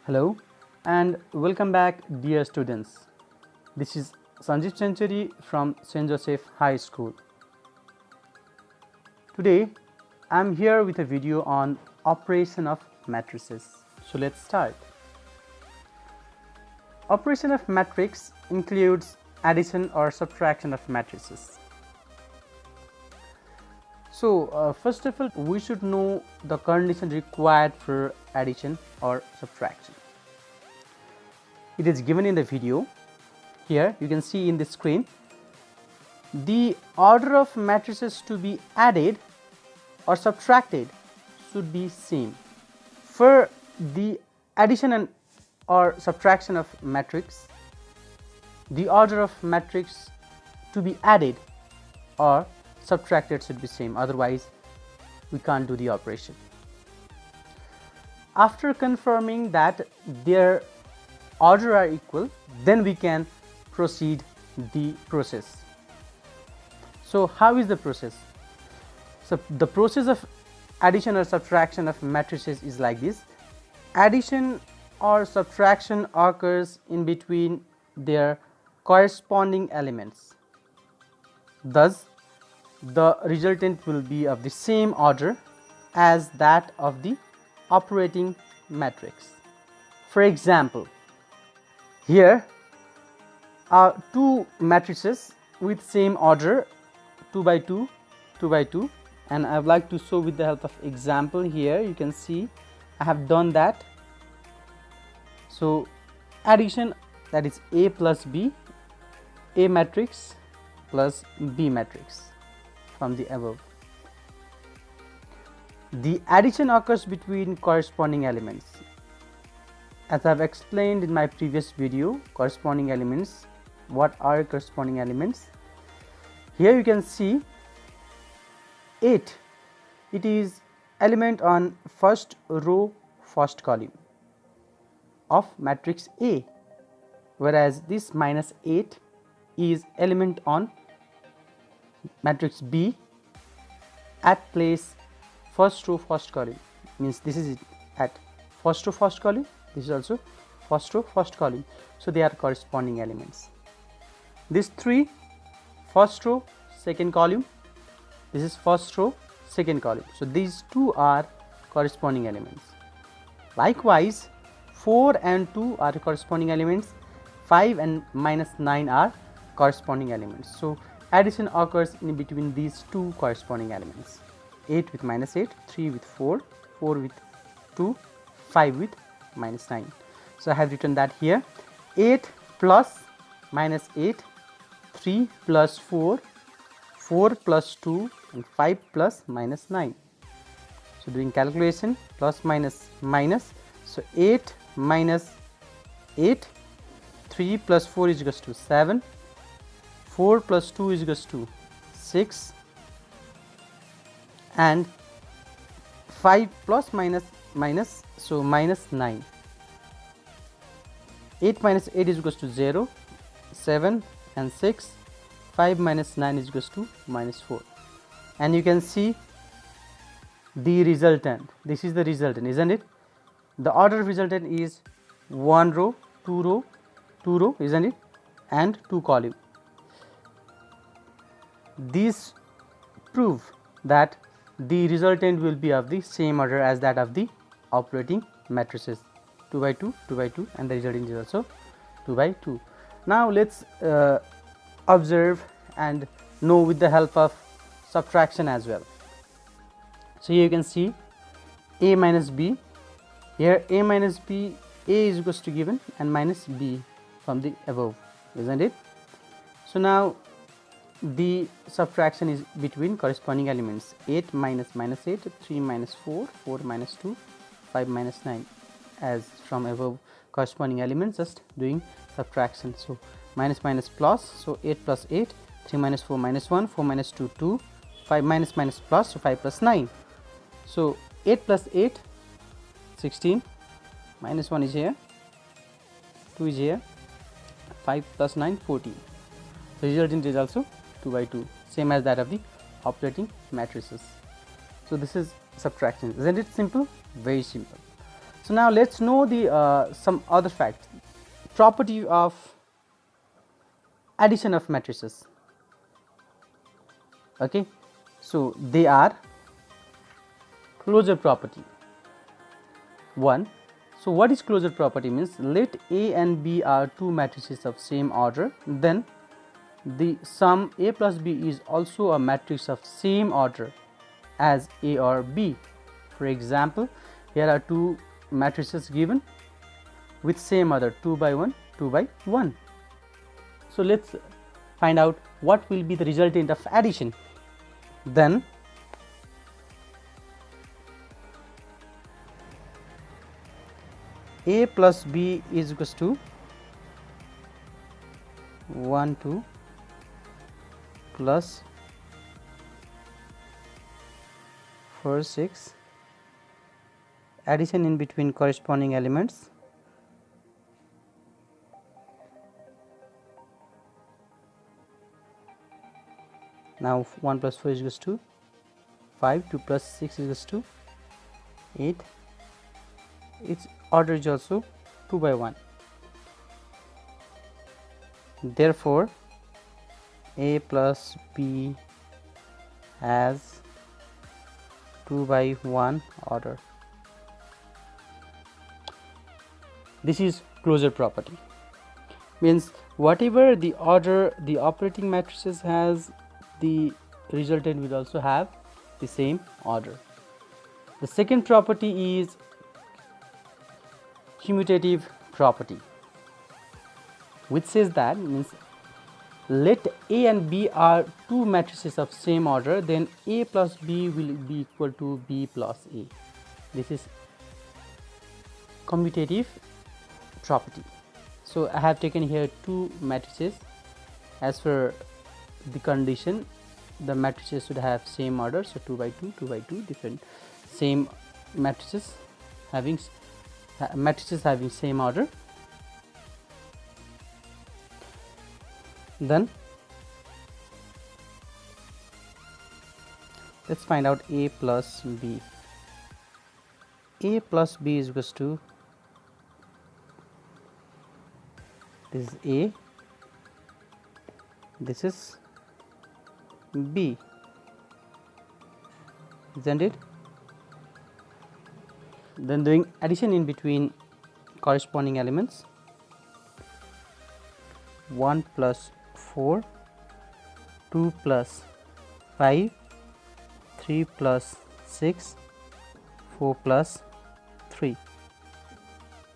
Hello and welcome back, dear students. This is Sanjeev Chanchari from St. Joseph High School. Today I am here with a video on operation of matrices. So let's start. Operation of matrix includes addition or subtraction of matrices. So first of all, we should know the condition required for addition or subtraction. It is given in the video. Here you can see in the screen. The order of matrices to be added or subtracted should be same. For the addition and or subtraction of matrix, the order of matrix to be added or subtracted should be same, otherwise we can't do the operation. After confirming that their order are equal, then we can proceed the process. So how is the process? So the process of addition or subtraction of matrices is like this. Addition or subtraction occurs in between their corresponding elements. Thus the resultant will be of the same order as that of the operating matrix. For example, here are two matrices with same order, 2 by 2, 2 by 2, and I would like to show with the help of example. Here you can see I have done that. So addition, that is A plus B, A matrix plus B matrix from the above. The addition occurs between corresponding elements. As I have explained in my previous video, corresponding elements, what are corresponding elements? Here you can see 8, it is element on first row first column of matrix A, whereas this minus 8 is element on matrix B at place first row first column, means this is at first row first column, this is also first row first column, so they are corresponding elements. These three, first row second column, this is first row second column, so these two are corresponding elements. Likewise 4 and 2 are corresponding elements, 5 and minus 9 are corresponding elements. So addition occurs in between these two corresponding elements, 8 with minus 8, 3 with 4, 4 with 2, 5 with minus 9. So I have written that here, 8 plus minus 8, 3 plus 4, 4 plus 2 and 5 plus minus 9. So doing calculation, plus minus minus, so 8 minus 8, 3 plus 4 is equals to 7, 4 plus 2 is equals to 6, and 5 plus minus minus, so minus 9. 8 minus 8 is equals to 0, 7 and 6, 5 minus 9 is equals to minus 4. And you can see the resultant, this is the resultant, isn't it? The order of resultant is 1 row, 2 row, 2 row, isn't it, and 2 column. These prove that the resultant will be of the same order as that of the operating matrices, 2 by 2, 2 by 2, and the resultant is also 2 by 2. Now let's observe and know with the help of subtraction as well. So here you can see A minus B. Here A minus B, A is equals to given and minus B from the above, isn't it? So now the subtraction is between corresponding elements, 8 minus minus 8, 3 minus 4, 4 minus 2, 5 minus 9, as from above corresponding elements, just doing subtraction. So minus minus plus, so 8 plus 8, 3 minus 4 minus 1, 4 minus 2 2, 5 minus minus plus, so 5 plus 9. So 8 plus 8, 16, minus 1 is here, 2 is here, 5 plus 9, 14. The resultant is also 2 by 2, same as that of the operating matrices. So this is subtraction, isn't it simple? Very simple. So now let's know the some other facts. Property of addition of matrices. Okay, so they are closure property. 1. So what is closure property? Means let A and B are two matrices of same order, then the sum A plus B is also a matrix of same order as A or B. For example, here are two matrices given with same order, 2 by 1, 2 by 1. So let's find out what will be the resultant of addition. Then A plus B is equals to 1 2 plus 4 6, addition in between corresponding elements. Now 1 plus 4 is equals to 5, 2 plus 6 is equals to 8. Its order is also 2 by 1. Therefore, A plus B has 2 by 1 order. This is closure property. Means whatever the order the operating matrices has, the resultant will also have the same order. The second property is commutative property, which says that means let A and B are two matrices of same order, then A plus B will be equal to B plus A. This is commutative property. So I have taken here two matrices. As per the condition, the matrices should have same order, so 2 by 2, 2 by 2, different same matrices having same order. Then let's find out A plus B. A plus B is equals to, this is A, this is B, isn't it? Then doing addition in between corresponding elements, 1 plus 4, 2 plus 5, 3 plus 6, 4 plus 3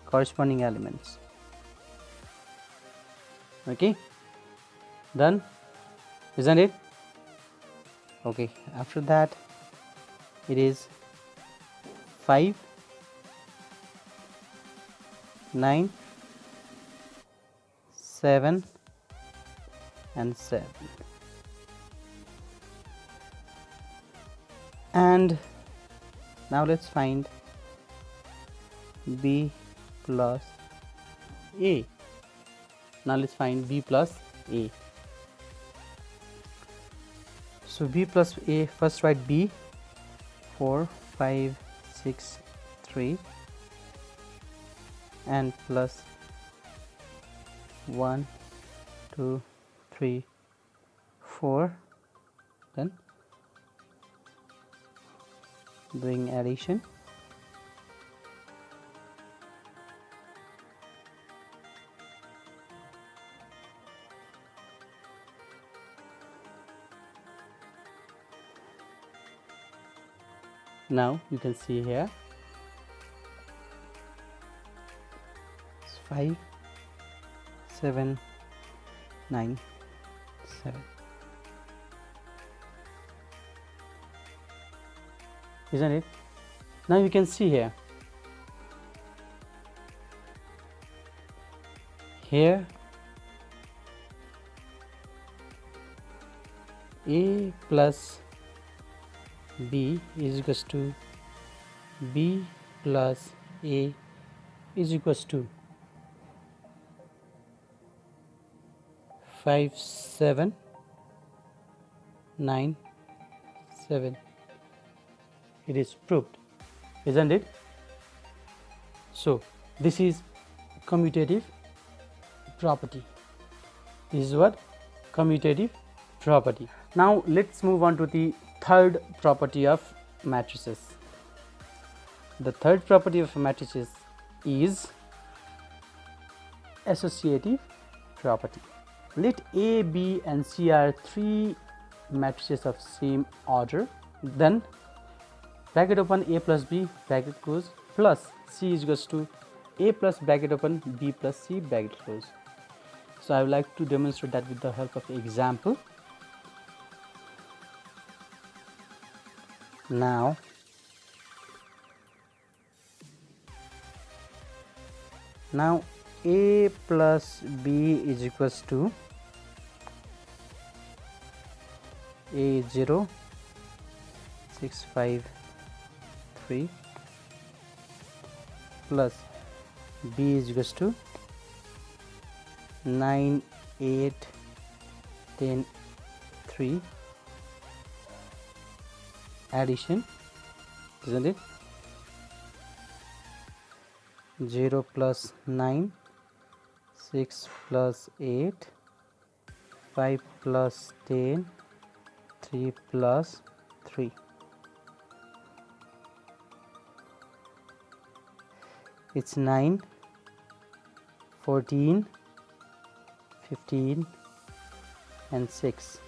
corresponding elements. Okay, done, isn't it? Okay, after that it is 5, 9, 7 and 7. And now let's find B plus A. Now let's find B plus A. So B plus A, first write B, 4, 5, 6, 3 and plus 1, 2, 3, 4. Then doing addition. Now you can see here it's 5, 7, 9, 7. Isn't it? Now you can see here A plus B is equals to B plus A is equals to 5, 7, 9, 7. It is proved, isn't it? So this is commutative property. This is what? Commutative property. Now let's move on to the third property of matrices. The third property of matrices is associative property. Let A, B and C are three matrices of same order. Then bracket open A plus B, bracket close, plus C is equals to A plus bracket open B plus C, bracket close. So I would like to demonstrate that with the help of example. Now A plus B is equals to A 0 6 5 3 plus B is equals to 9 8 10 3 addition, isn't it? 0 plus 9, 6 plus 8, 5 plus 10, 3 plus 3. It's 9, 14, 15 and 6,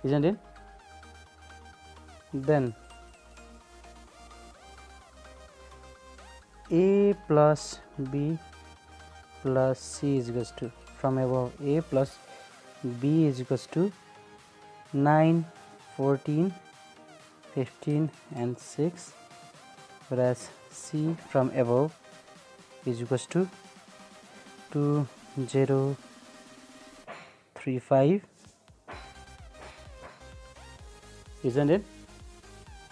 isn't it? Then A plus B plus C is equals to, from above, A plus B is equals to 9, 14, 15 and 6, whereas C from above is equals to 2, 0, 3, 5, isn't it?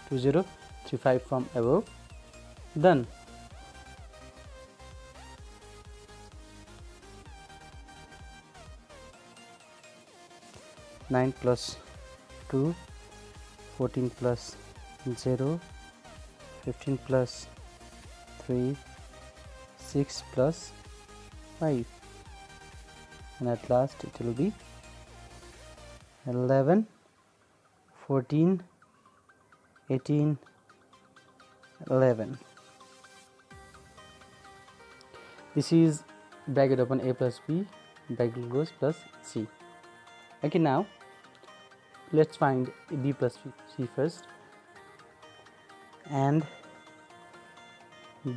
2, 0, 3, 5 from above. Then nine plus 2, 14 plus 0, 15 plus 3, 6 plus 5, and at last it will be 11, 14, 18, 11. This is bracket open A plus B, bracket close, plus C. Okay, now let's find B plus C first. And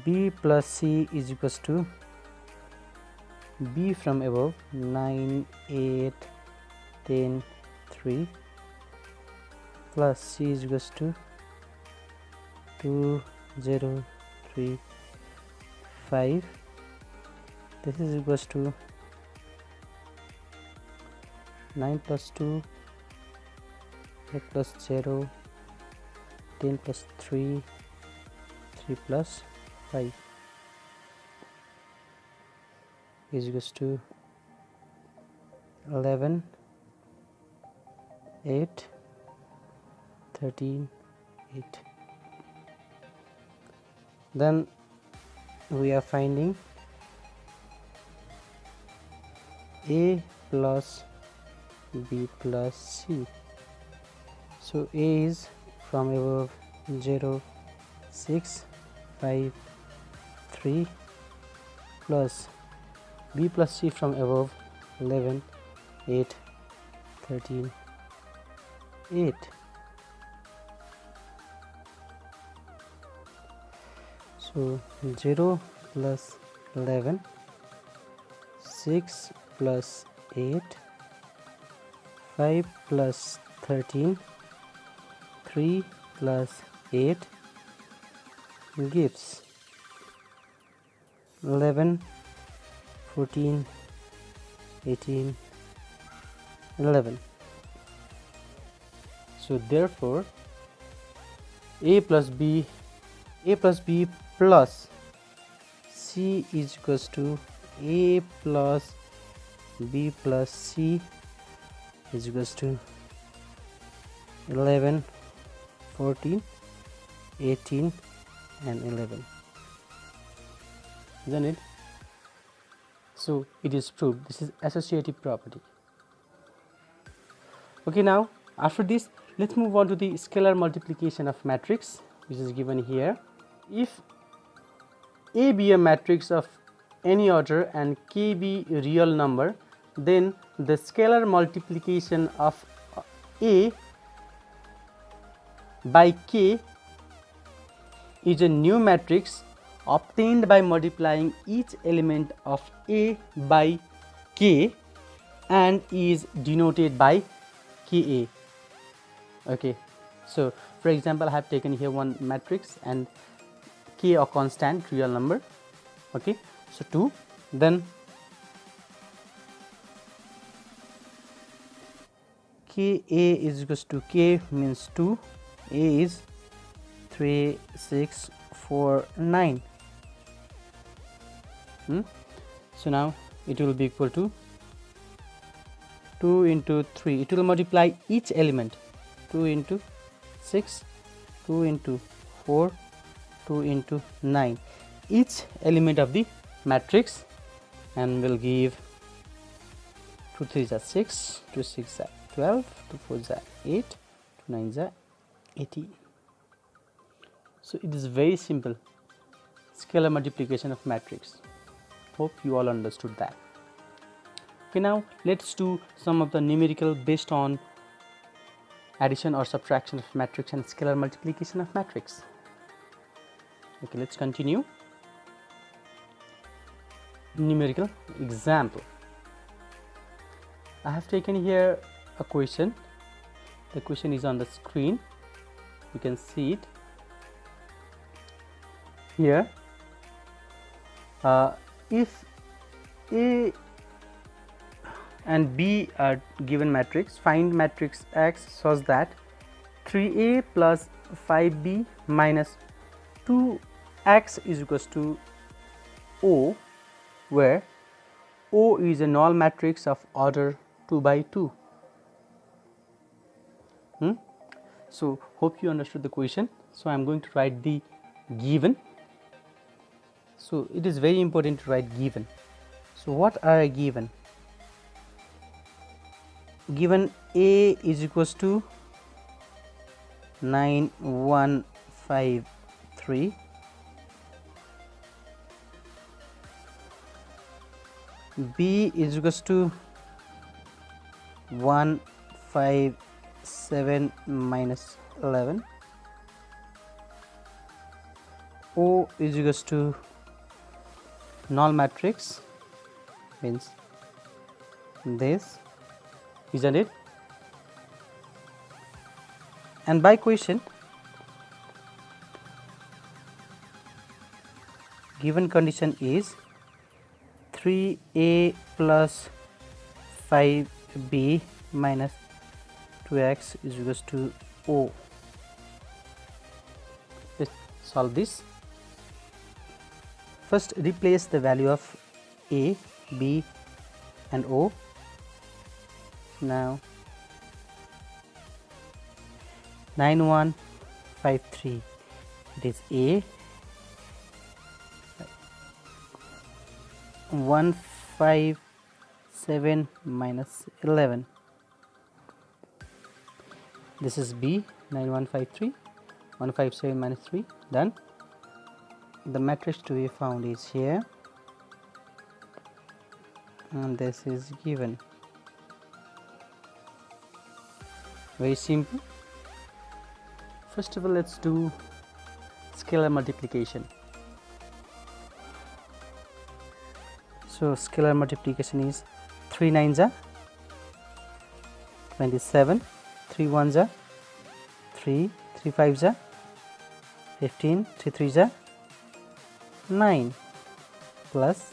B plus C is equals to B from above 9, 8, 10, 3 plus C is equals to 2, 0, 3, 5. This is equals to 9 plus 2, 8 plus 0, 10 plus 3, 3 plus 5 is equals to 11, 8, 13, 8. Then we are finding A plus B plus C. So A is from above 0, 6, 5, 3 plus B plus C from above 11, 8, 13, 8. So 0 plus 11, 6 plus 8, 5 plus 13, 3 plus 8 gives 11, 14, 18, 11. So therefore A plus B plus C is equals to A plus B plus C is equals to 11, 14, 18 and 11. isn't it? So it is proved. This is associative property. Okay, now after this, let's move on to the scalar multiplication of matrix, which is given here. If A be a matrix of any order and K be a real number, then the scalar multiplication of A by K is a new matrix obtained by multiplying each element of A by K and is denoted by Ka. Okay, so for example, I have taken here one matrix and K a constant real number. Okay, so 2, then Ka is equals to K means 2, A is 3, 6, 4, 9. So now it will be equal to 2 into 3. It will multiply each element. 2 into 6, 2 into 4, 2 into 9. Each element of the matrix, and will give 2 3s are 6, 2 6 are 12, 2 4s are 8, 2 9s are 18. So it is very simple scalar multiplication of matrix. Hope you all understood that. Okay, now let's do some of the numerical based on addition or subtraction of matrix and scalar multiplication of matrix. Okay, let's continue. Numerical example. I have taken here a question. The question is on the screen. You can see it here. If A and B are given matrix, find matrix X such that 3A plus 5B minus 2X is equals to O, where O is a null matrix of order 2 by 2. So hope you understood the question. So I am going to write the given. So it is very important to write given. So what are given? Given A is equals to 9153, B is equals to 157 minus 11, O is equals to null matrix, means this, isn't it? And by question, given condition is 3A plus 5B minus 2X is equals to O. Let's solve this. First, replace the value of A, B and O. Now 9153, it is A, 157 minus 11, this is B, 9153, 157 minus 3, done. The matrix to be found is here, and this is given. Very simple. First of all, let's do scalar multiplication. So scalar multiplication is 3 9s are 27, 3 1s are 3, 3 5s are 15, 3 3s are 9, plus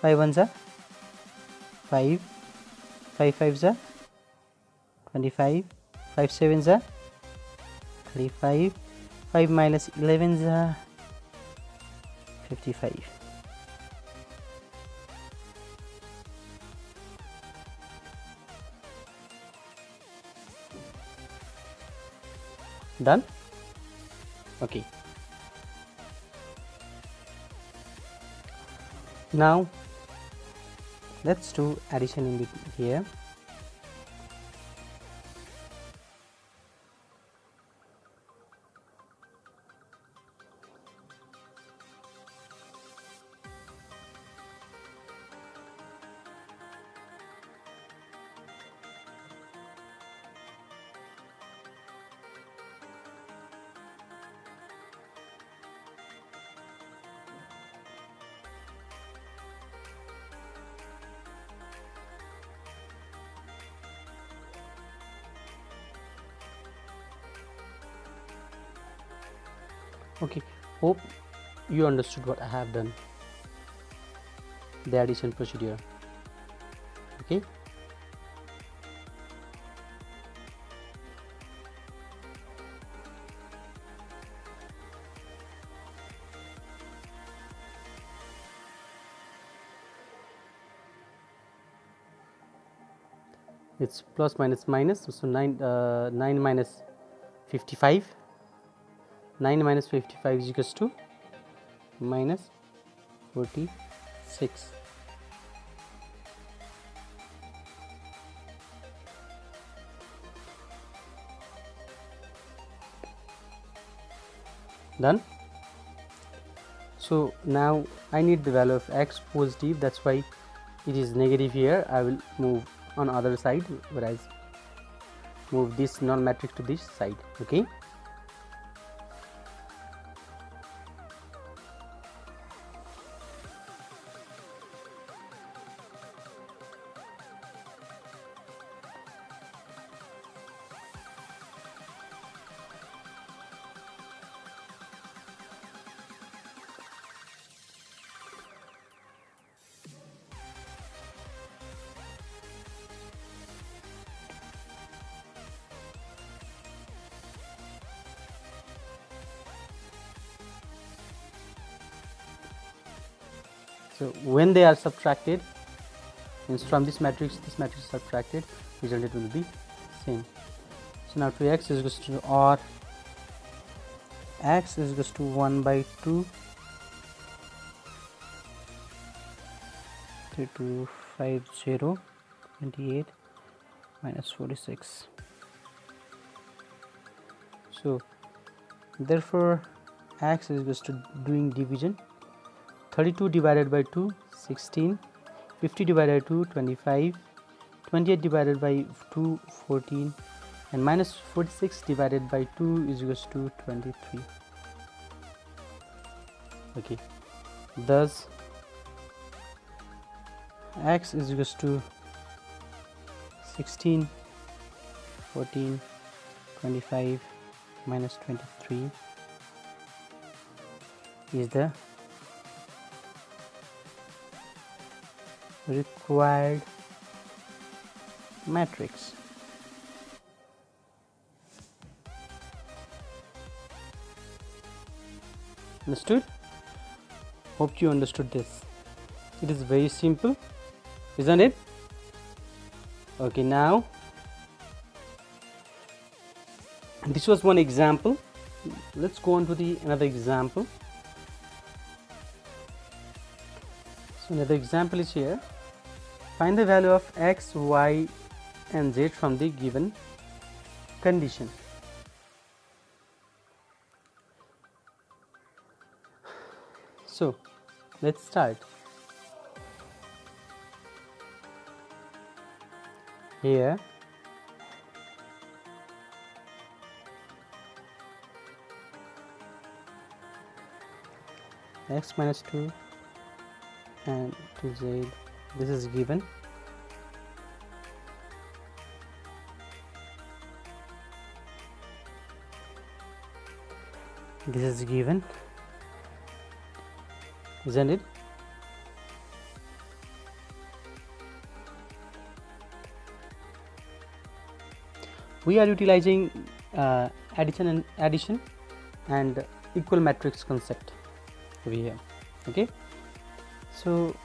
5 1s are 5, 5 5s are 25, 5 7s are 35, 5 minus 11s are 55. Done? Okay. Now let's do addition in here. Okay, hope you understood what I have done, the addition procedure. Okay, it's plus minus minus, so 9 minus 55, 9 minus 55 is equals to minus 46. Done. So now I need the value of x positive, that's why it is negative here. I will move on other side, whereas move this non-matrix to this side. Okay, so when they are subtracted, means from this matrix is subtracted, result will be same. So now to x is equals to, or x is equals to 1 by 2 3250 28 minus 46. So therefore x is equals to, doing division, 32 divided by 2 16, 50 divided by 2 25, 28 divided by 2 14, and minus 46 divided by 2 is equals to 23. Okay, thus x is equals to 16 14 25 minus 23 is the required matrix. Understood? Hope you understood this. It is very simple, isn't it? Okay, now this was one example. Let's go on to the another example. So another example is here. Find the value of x, y, and z from the given condition. So let's start. Here x minus 2 and 2z, this is given. This is given, isn't it? We are utilizing addition and equal matrix concept over here. Okay, so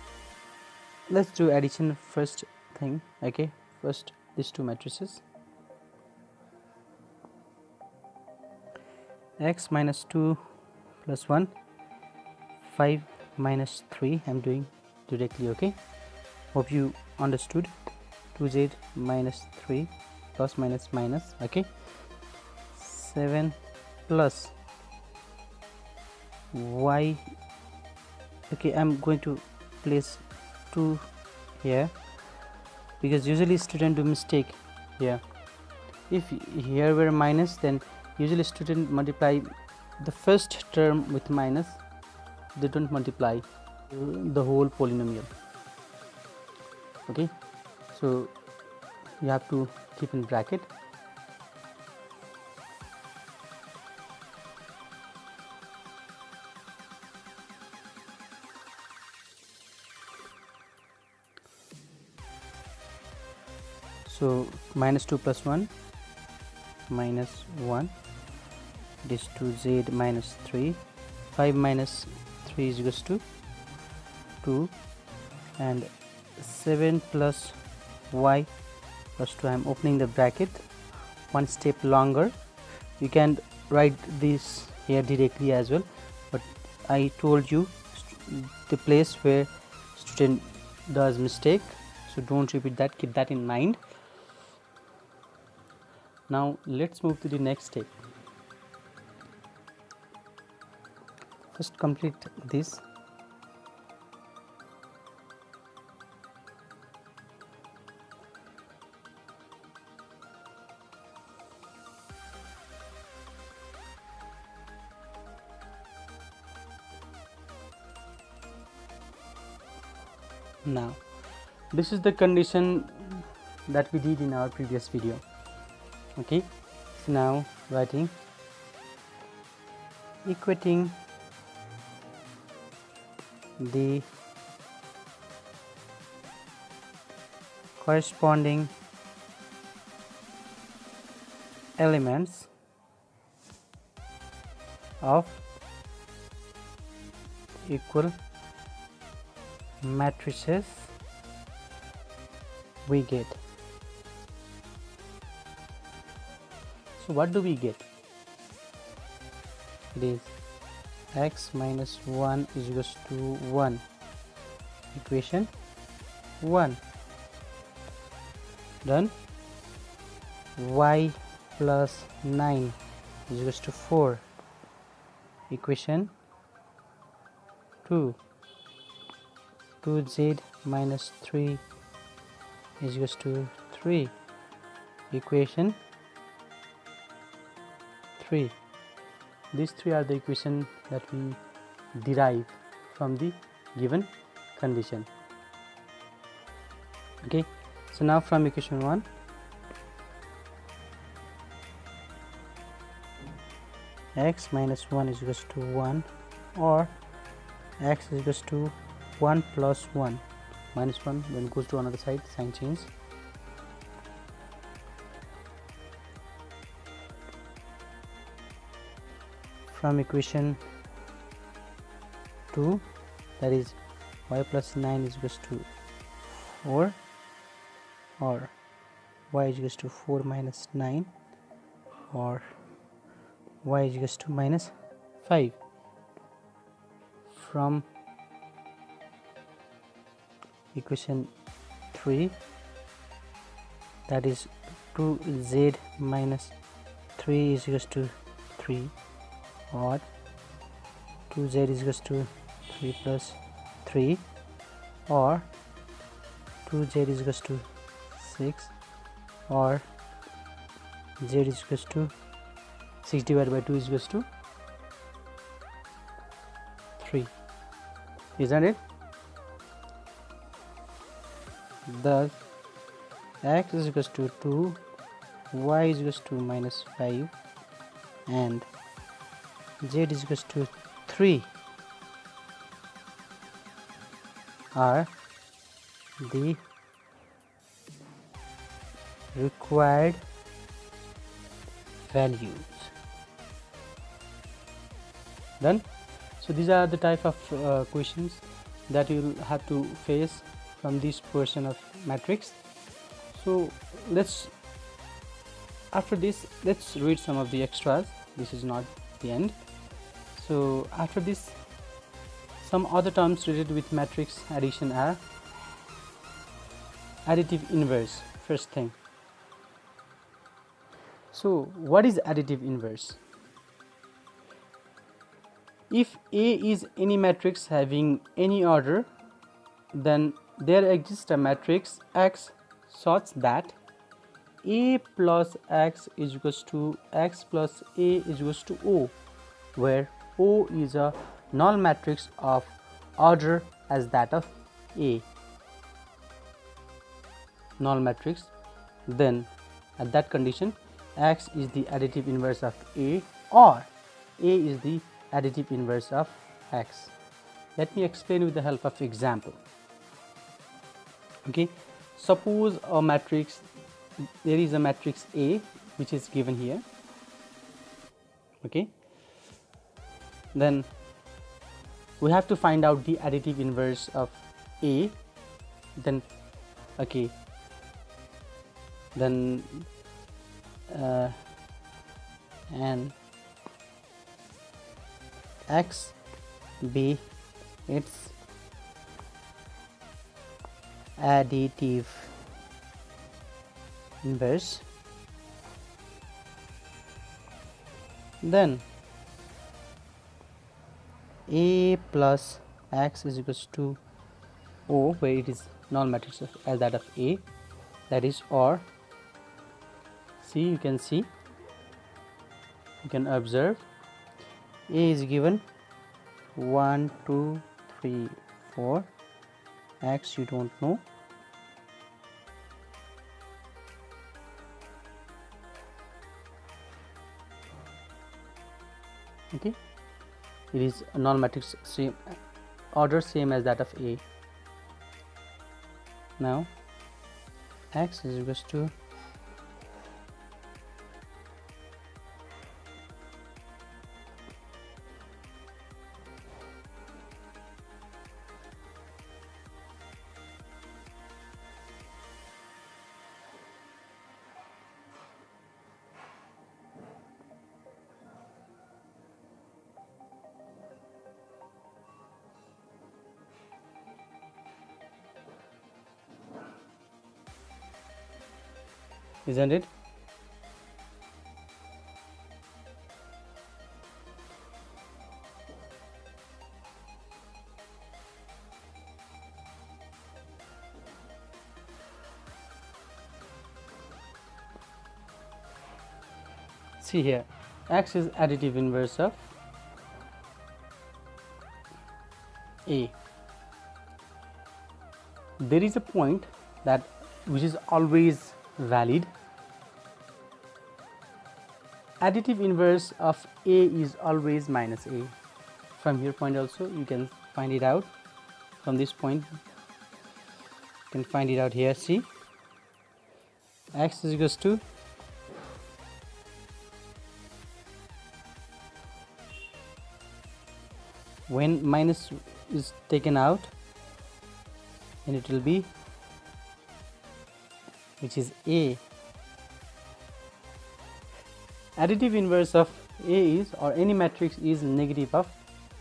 let's do addition first thing. Okay, first these two matrices, x minus 2 plus 1, 5 minus 3. I'm doing directly. Okay, hope you understood. 2z minus 3 plus minus minus. Okay, 7 plus y. Okay, I'm going to place 2 here because usually student do mistake here. If here were minus, then usually student multiply the first term with minus, they don't multiply the whole polynomial. Okay, so you have to keep in bracket. So minus 2 plus 1 minus 1, this 2z minus 3, 5 minus 3 is equals to 2, and 7 plus y plus 2. I am opening the bracket one step longer. You can write this here directly as well, but I told you the place where student does mistake, so don't repeat that, keep that in mind. Now let's move to the next step. First complete this. Now this is the condition that we did in our previous video. Okay, so now writing equating the corresponding elements of equal matrices, we get. So what do we get? It is x minus 1 is equals to 1, equation 1. Then y plus 9 is equals to 4, equation 2. 2z minus 3 is equals to 3, equation 3. These three are the equations that we derive from the given condition. Okay, so now from equation 1, x minus 1 is equals to 1, or x is equals to 1 plus 1 minus 1, when it goes to another side, sign change. From equation 2, that is y plus 9 is equals to 4, or y is equals to 4 minus 9, or y is equals to minus 5. From equation 3, that is 2z minus 3 is equals to 3, or 2z is equals to 3 plus 3, or 2z is equals to 6, or z is equals to 6 divided by 2 is equals to 3, isn't it? Thus x is equals to 2, y is equals to minus 5, and z is equals to 3 are the required values. Done. So these are the type of questions that you will have to face from this portion of matrix. So after this, let's read some of the extras. This is not the end. So after this, some other terms related with matrix addition are additive inverse. First thing, so what is additive inverse? If A is any matrix having any order, then there exists a matrix X such that A plus X is equals to X plus A is equals to O, where O is a null matrix of order as that of A, null matrix. Then at that condition, X is the additive inverse of A, or A is the additive inverse of X. Let me explain with the help of example. Okay, suppose a matrix, there is a matrix A which is given here. Okay, then we have to find out the additive inverse of A. Then okay, then and X be its additive inverse, then A plus X is equals to O, where it is null matrix as that of A, that is, or see, you can observe A is given 1 2 3 4, X you don't know, okay, it is a null matrix, same order, same as that of A. Now X is equals to isn't it? See here, X is additive inverse of A. There is a point that which is always valid. Additive inverse of A is always minus A. From your point also you can find it out. From this point you can find it out here. See, X is equals to when minus is taken out, and it will be, which is A. Additive inverse of A is, or any matrix is, negative of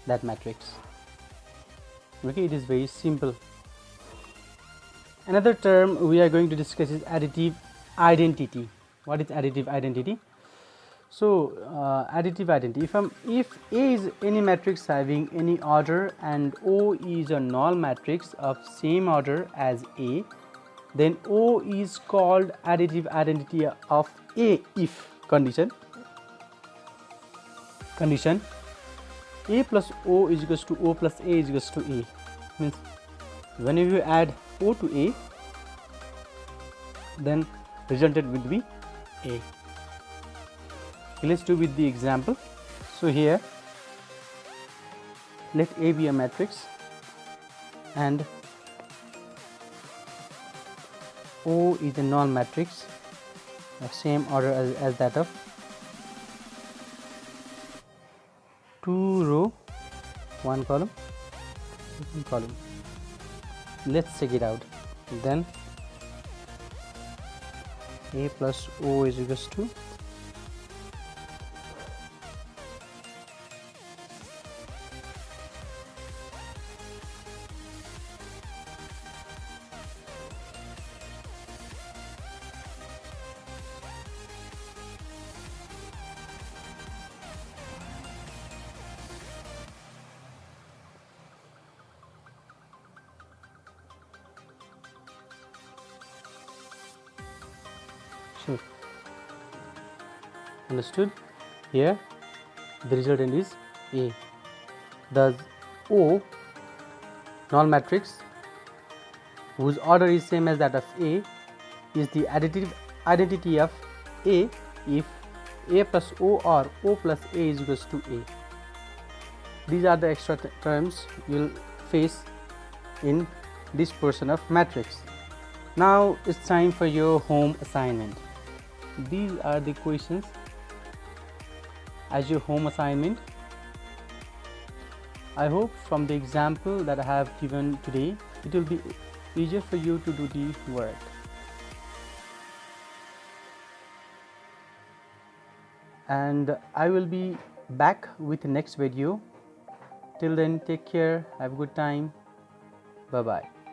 that matrix. Okay, it is very simple. Another term we are going to discuss is additive identity. What is additive identity? So additive identity, if A is any matrix having any order and O is a null matrix of same order as A, then O is called additive identity of A if condition A plus O is equals to O plus A is equals to A. Means whenever you add O to A, then resultant will be A. Let's do with the example. So here let A be a matrix and O is a null matrix of same order as that of 2 row 1 column 1 column. Let's check it out. Then A plus O is equals to fraction. Understood? Here the resultant is A. Thus O, null matrix whose order is same as that of A, is the additive identity of A if A plus O or O plus A is equals to A. These are the extra terms you will face in this portion of matrix. Now it's time for your home assignment. These are the questions as your home assignment. I hope from the example that I have given today, it will be easier for you to do the work. And I will be back with the next video. Till then, take care, have a good time, bye bye.